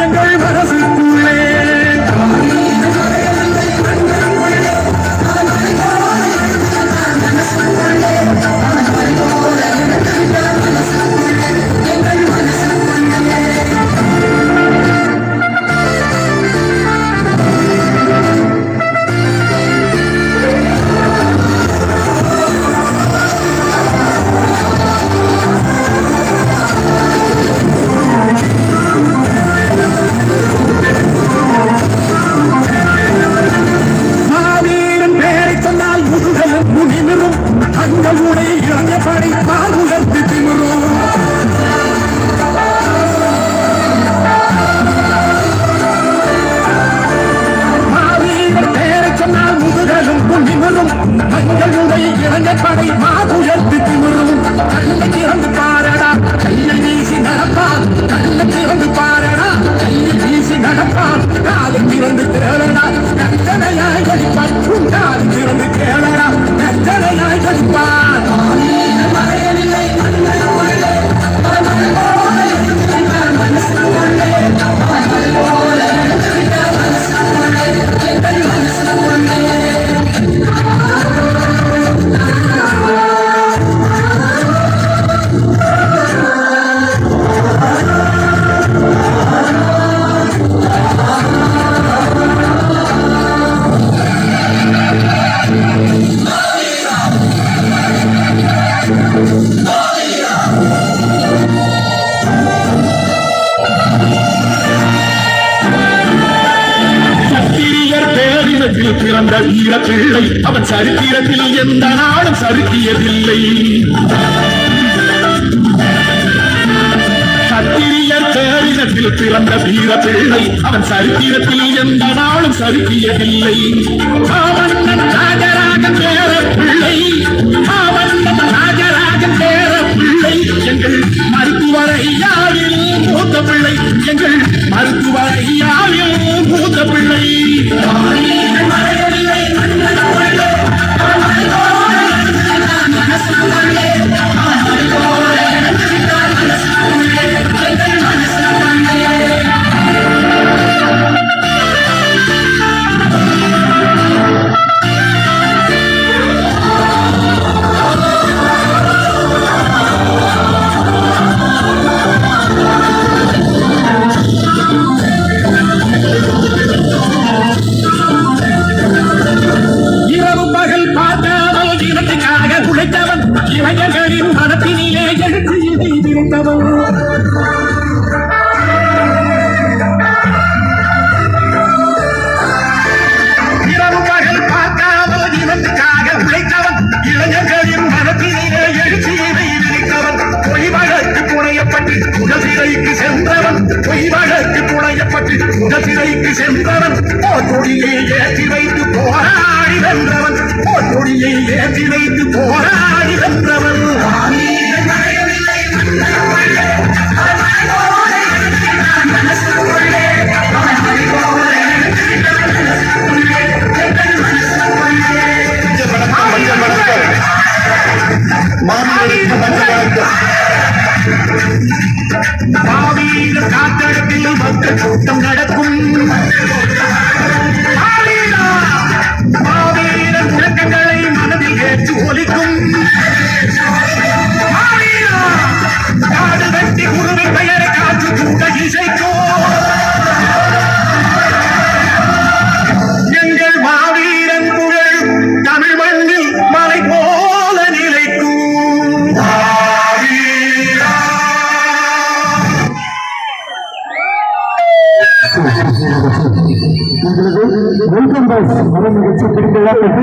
எங்கள் மனசுக்குள்ளே தங்களுடைய இளைஞப்படை பால் உயர்த்து திமிரும் மாவீரர் பேரை சொன்னால் முதுகலும் புண்ணிமரும் தங்களுடைய இளைஞப்படை பால் உயர்த்து திமிரும் கண்ணை திறந்து பாரடா கையை வீசி நடப்பான் கண்ணை திறந்து பாரடா கையை வீசி நடப்பான் காலை திறந்து தேடடா கட்டளையாய் கழிப்பான் காலை திறந்து கேளடா கட்டளையாய் கழிப்பான் பிறந்த வீர பிள்ளை அவன் சரித்திரத்தில் எந்த நாளும் சறுக்கியதில்லை. சத்திரியர் பேரினத்தில் பிறந்த வீர பிள்ளை அவன் சரித்திரத்தில் எந்த நாளும் சறுக்கியதில்லை. மாமன்னன் ராஜராஜன் பேர பிள்ளை மாமன்னன் ராஜராஜன் பேர பிள்ளை எங்கள் மருத்துவர் ஐயாவில் மூத்த பிள்ளை எங்கள் மருத்துவர் ஐயாவில் மூத்த பிள்ளை. இளைஞர்களின் மனத்தினிலே எழுத்து எதிர்த்தவன் இரவு பகல் பார்க்காமல் இனத்துக்காக உழைத்தவன் இளைஞர்களின் மனத்தினிலே எழுத்து எதிர்த்தவன் பொய் வழக்கு புனையப்பட்டு முதல் சிறைக்கு சென்றவன் பொய் வழக்கு புனையப்பட்டு முதல் சிறைக்கு சென்றவன் போர்க்கொடியை ஏற்றி வைத்து போராடி வென்றவன் போர்க்கொடியை ஏற்றி வைத்து போராடி வென்றவன். மாவீரர் காத்தடத்தில் மக்கள் கூட்டம் நடக்கும். மாவீரர் முழக்கங்களை மனதில் ஏற்று ஒலிக்கும். காடு வெட்டி குருவின் பெயரை காற்று கூட இசைக்கும். எங்கள் மாவீரன் புகழ் தமிழ் மண்ணில் மலை போல நிலைக்கும். வெல்கம் பாஸ் நிகழ்ச்சி